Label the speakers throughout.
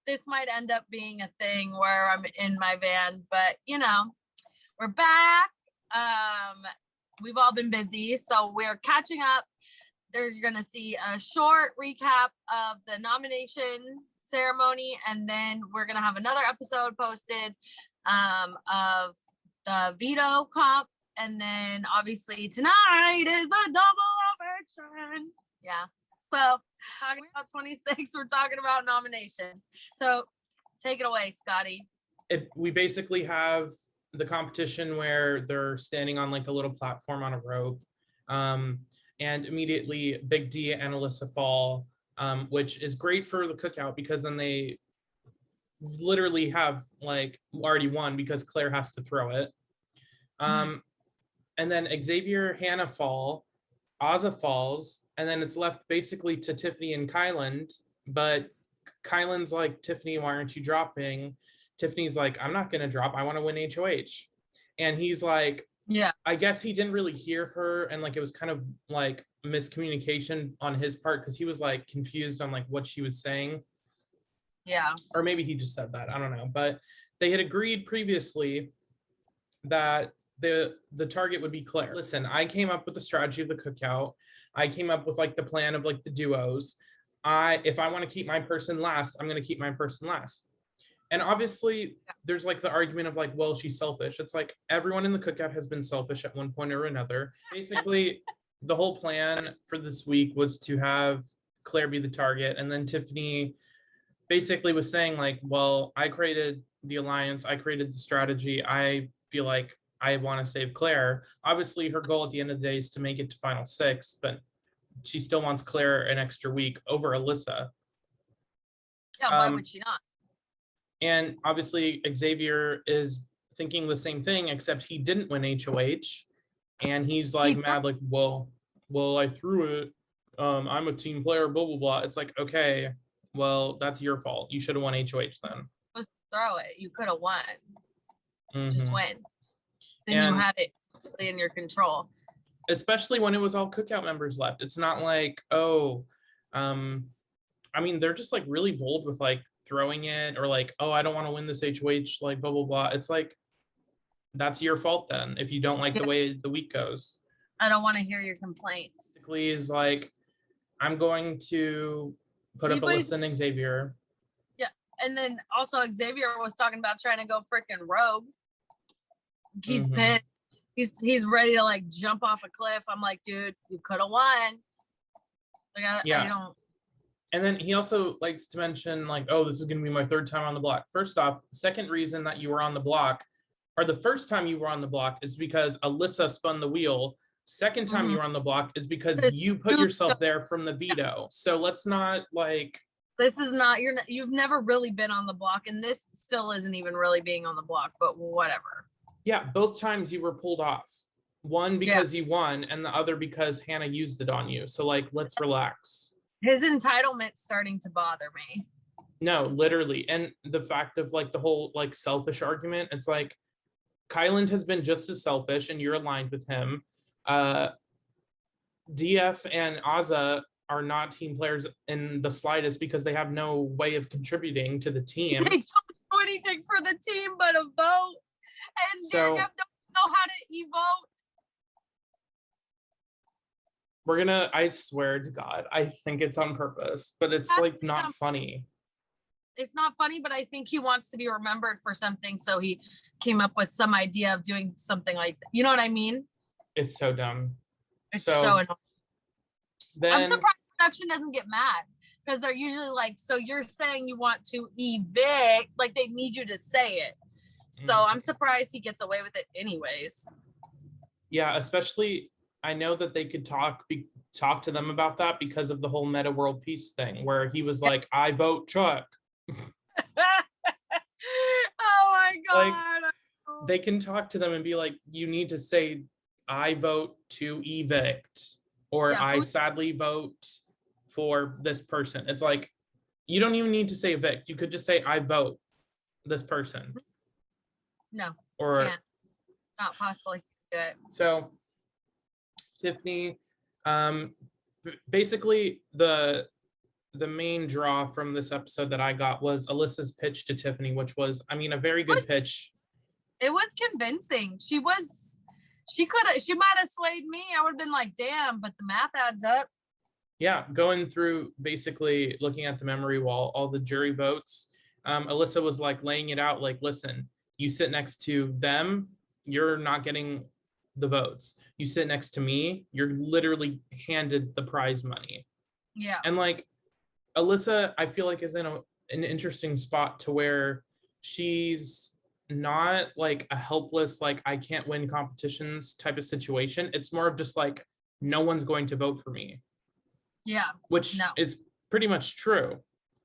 Speaker 1: this might end up being a thing where I'm in my van, but you know, we're back. We've all been busy, so we're catching up. You're gonna see a short recap of the nomination ceremony, and then we're gonna have another episode posted of the veto comp, and then obviously tonight is the double eviction. Yeah. So talking about 26, we're talking about nominations. So take it away, Scotty.
Speaker 2: We basically have the competition where they're standing on like a little platform on a rope. And immediately Big D and Alyssa fall, which is great for the cookout because then they literally have like already won because Claire has to throw it. And then Xavier, Hannah fall, Azah falls, and then it's left basically to Tiffany and Kyland. But Kyland's like, Tiffany, why aren't you dropping? Tiffany's like, I'm not gonna drop, I wanna win HOH. And he's like, yeah, I guess he didn't really hear her, and like it was kind of like miscommunication on his part because he was like confused on like what she was saying.
Speaker 1: Yeah.
Speaker 2: Or maybe he just said that, I don't know. But they had agreed previously that the target would be Claire. Listen, I came up with the strategy of the cookout. I came up with like the plan of like the duos. If I want to keep my person last, I'm going to keep my person last. And obviously there's like the argument of like, well, she's selfish. It's like everyone in the cookout has been selfish at one point or another. Basically, the whole plan for this week was to have Claire be the target. And then Tiffany basically was saying like, well, I created the alliance. I created the strategy. I feel like I want to save Claire. Obviously, her goal at the end of the day is to make it to final 6, but she still wants Claire an extra week over Alyssa.
Speaker 1: Yeah, why would she not?
Speaker 2: And obviously Xavier is thinking the same thing, except he didn't win HOH. And he's like mad, like, well, I threw it. I'm a team player, blah, blah, blah. It's like, okay, well, that's your fault. You should have won HOH then.
Speaker 1: Let's throw it. You could have won. Just win. Then
Speaker 2: and
Speaker 1: you had it in your control.
Speaker 2: Especially when it was all cookout members left. It's not like, oh, I mean, they're just like really bold with like throwing it or like, oh, I don't want to win this HOH, like blah, blah, blah. It's like, that's your fault then if you don't like the way the week goes.
Speaker 1: I don't want to hear your complaints.
Speaker 2: Basically is like, I'm going to put up Alyssa and Xavier.
Speaker 1: Yeah, and then also Xavier was talking about trying to go freaking rogue. He's pissed. He's ready to like jump off a cliff. I'm like, dude, you could have won. Like, I don't.
Speaker 2: And then he also likes to mention like, oh, this is going to be my 3rd time on the block. First off, second reason that you were on the block, or the first time you were on the block, is because Alyssa spun the wheel. Second time you were on the block is because you put yourself there from the veto. So let's not like.
Speaker 1: This is not, you've never really been on the block, and this still isn't even really being on the block, but whatever.
Speaker 2: Yeah, both times you were pulled off. One because you won, and the other because Hannah used it on you. So like, let's relax.
Speaker 1: His entitlement's starting to bother me.
Speaker 2: No, literally. And the fact of like the whole like selfish argument, it's like Kyland has been just as selfish and you're aligned with him. DF and Azah are not team players in the slightest because they have no way of contributing to the team.
Speaker 1: They don't do anything for the team but a vote. And so, they don't know how to evote.
Speaker 2: We're gonna, I swear to God, I think it's on purpose, but it's like not funny.
Speaker 1: It's not funny, but I think he wants to be remembered for something. So he came up with some idea of doing something like that. You know what I mean?
Speaker 2: It's so dumb.
Speaker 1: It's so annoying.
Speaker 2: Then,
Speaker 1: I'm surprised production doesn't get mad because they're usually like, so you're saying you want to evict, like they need you to say it. So I'm surprised he gets away with it anyways.
Speaker 2: Yeah, especially I know that they could talk to them about that because of the whole meta world peace thing where he was like, I vote Chuck.
Speaker 1: Oh my God.
Speaker 2: Like, they can talk to them and be like, you need to say, I vote to evict, or I sadly vote for this person. It's like, you don't even need to say evict. You could just say, I vote this person.
Speaker 1: No,
Speaker 2: or
Speaker 1: can't. Not possible. Do it.
Speaker 2: So Tiffany, basically the the main draw from this episode that I got was Alyssa's pitch to Tiffany, which was, I mean, a very good pitch.
Speaker 1: It was convincing. She might have swayed me. I would have been like, damn, but the math adds up.
Speaker 2: Yeah, going through basically looking at the memory wall, all the jury votes, Alyssa was like laying it out like, listen, you sit next to them, you're not getting the votes. You sit next to me, you're literally handed the prize money.
Speaker 1: Yeah.
Speaker 2: And like Alyssa, I feel like is in an interesting spot to where she's not like a helpless, like I can't win competitions type of situation. It's more of just like, no one's going to vote for me.
Speaker 1: Yeah.
Speaker 2: Which is pretty much true.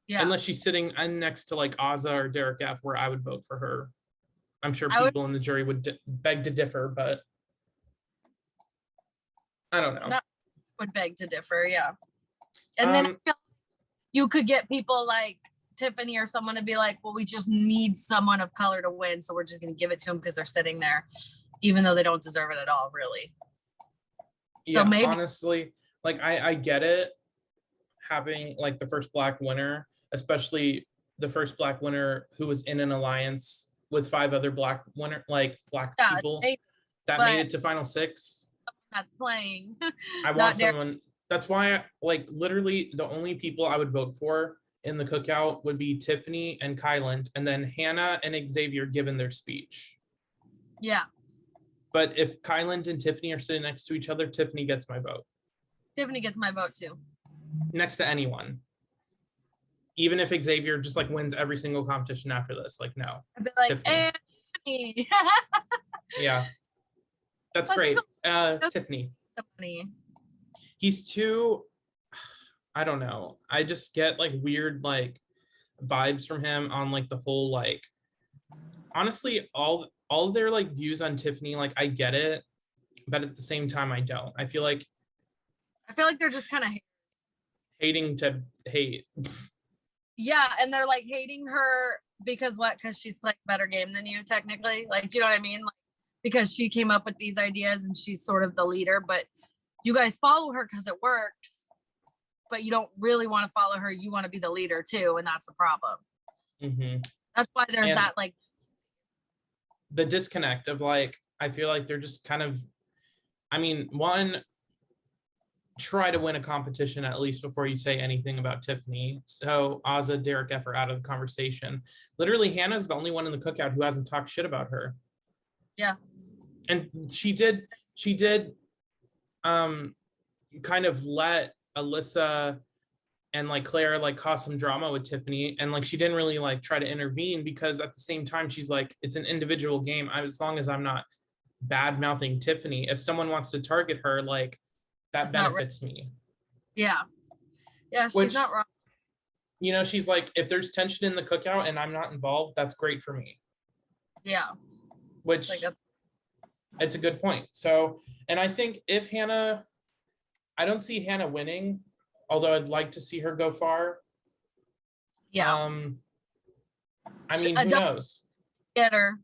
Speaker 1: Yeah.
Speaker 2: Unless she's sitting next to like Azah or Derek F, where I would vote for her. I'm sure people in the jury would beg to differ, but I don't know.
Speaker 1: Would beg to differ, yeah. And then you could get people like Tiffany or someone to be like, well, we just need someone of color to win, so we're just going to give it to them because they're sitting there, even though they don't deserve it at all, really.
Speaker 2: Yeah,
Speaker 1: so maybe
Speaker 2: honestly, like I get it, having like the first Black winner, especially the first Black winner who was in an alliance with 5 other Black people that made it to final 6.
Speaker 1: That's playing.
Speaker 2: I want someone. That's why, like, literally the only people I would vote for in the cookout would be Tiffany and Kyland, and then Hannah and Xavier given their speech.
Speaker 1: Yeah.
Speaker 2: But if Kyland and Tiffany are sitting next to each other, Tiffany gets my vote. Tiffany
Speaker 1: gets my vote too.
Speaker 2: Next to anyone. Even if Xavier just like wins every single competition after this, like no.
Speaker 1: I'd be like, Tiffany.
Speaker 2: Yeah. That's great. Tiffany.
Speaker 1: Tiffany.
Speaker 2: He's too, I don't know. I just get like weird like vibes from him on like the whole like, honestly, all of their like views on Tiffany, like I get it, but at the same time I don't. I feel like
Speaker 1: they're just kind of
Speaker 2: hating to hate.
Speaker 1: Yeah, and they're like hating her because she's playing a better game than you technically. Like, do you know what I mean? Like, because she came up with these ideas and she's sort of the leader, but you guys follow her because it works, but you don't really want to follow her. You want to be the leader too, and that's the problem.
Speaker 2: Mm-hmm.
Speaker 1: That's why there's that like
Speaker 2: the disconnect of like, I feel like they're just kind of, I mean, one, try to win a competition at least before you say anything about Tiffany. So Azah, Derek F are out of the conversation. Literally, Hannah's the only one in the cookout who hasn't talked shit about her.
Speaker 1: Yeah.
Speaker 2: And she did kind of let Alyssa and like Claire like cause some drama with Tiffany, and like she didn't really like try to intervene because at the same time she's like, it's an individual game. As long as I'm not bad mouthing Tiffany, if someone wants to target her, like that benefits me.
Speaker 1: Yeah, she's not wrong.
Speaker 2: You know, she's like, if there's tension in the cookout and I'm not involved, that's great for me.
Speaker 1: Yeah,
Speaker 2: which it's a good point. So, and I think if Hannah, I don't see Hannah winning, although I'd like to see her go far.
Speaker 1: Yeah.
Speaker 2: I mean, who knows?
Speaker 1: Get her.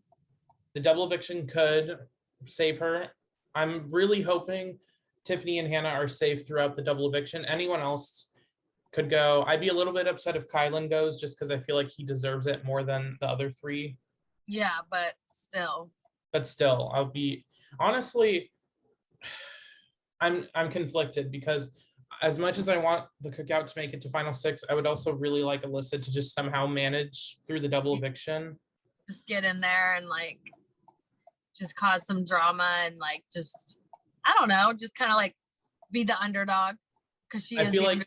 Speaker 2: The double eviction could save her. I'm really hoping Tiffany and Hannah are safe throughout the double eviction. Anyone else could go. I'd be a little bit upset if Kyland goes, just because I feel like he deserves it more than the other 3.
Speaker 1: Yeah, but still.
Speaker 2: I'll be honestly, I'm conflicted because as much as I want the cookout to make it to final 6, I would also really like Alyssa to just somehow manage through the double eviction.
Speaker 1: Just get in there and like just cause some drama and like just, I don't know, just kind of like be the underdog, because she is. I feel like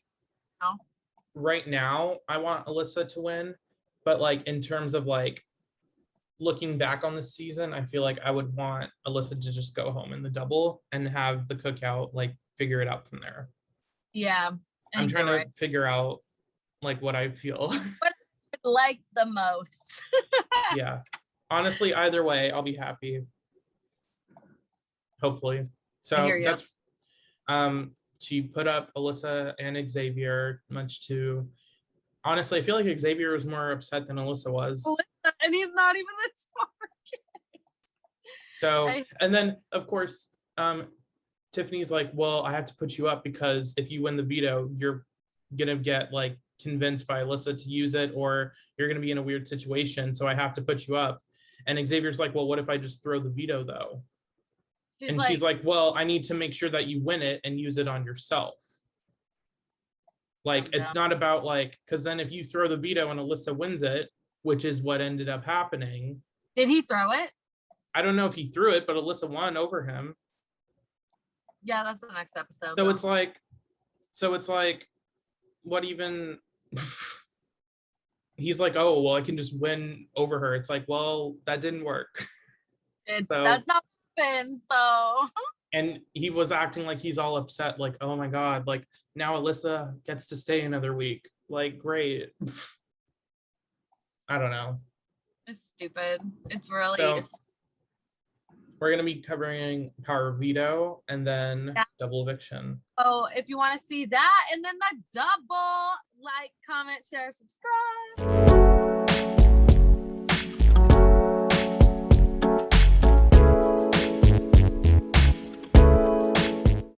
Speaker 2: right now I want Alyssa to win, but like in terms of like looking back on the season, I feel like I would want Alyssa to just go home in the double and have the cookout like figure it out from there.
Speaker 1: Yeah,
Speaker 2: I'm trying to figure out like what I feel.
Speaker 1: What I like the most.
Speaker 2: Yeah, honestly, either way, I'll be happy. Hopefully. So that's she put up Alyssa and Xavier, much to honestly, I feel like Xavier was more upset than Alyssa was.
Speaker 1: And he's not even the target.
Speaker 2: So, and then of course, Tiffany's like, well, I have to put you up because if you win the veto, you're gonna get like convinced by Alyssa to use it, or you're gonna be in a weird situation, so I have to put you up. And Xavier's like, well, what if I just throw the veto though? She's like, well, I need to make sure that you win it and use it on yourself. Like, it's not about like, because then if you throw the veto and Alyssa wins it, which is what ended up happening.
Speaker 1: Did he throw it?
Speaker 2: I don't know if he threw it, but Alyssa won over him.
Speaker 1: Yeah, that's the next episode.
Speaker 2: So it's like, what even? He's like, oh, well, I can just win over her. It's like, well, that didn't work.
Speaker 1: That's not what happened, so.
Speaker 2: And he was acting like he's all upset, like, oh my God, like now Alyssa gets to stay another week. Like, great. I don't know.
Speaker 1: It's stupid. It's really.
Speaker 2: So, we're going to be covering Power Veto and then Double Eviction.
Speaker 1: Oh, if you want to see that and then the double, like, comment, share, subscribe.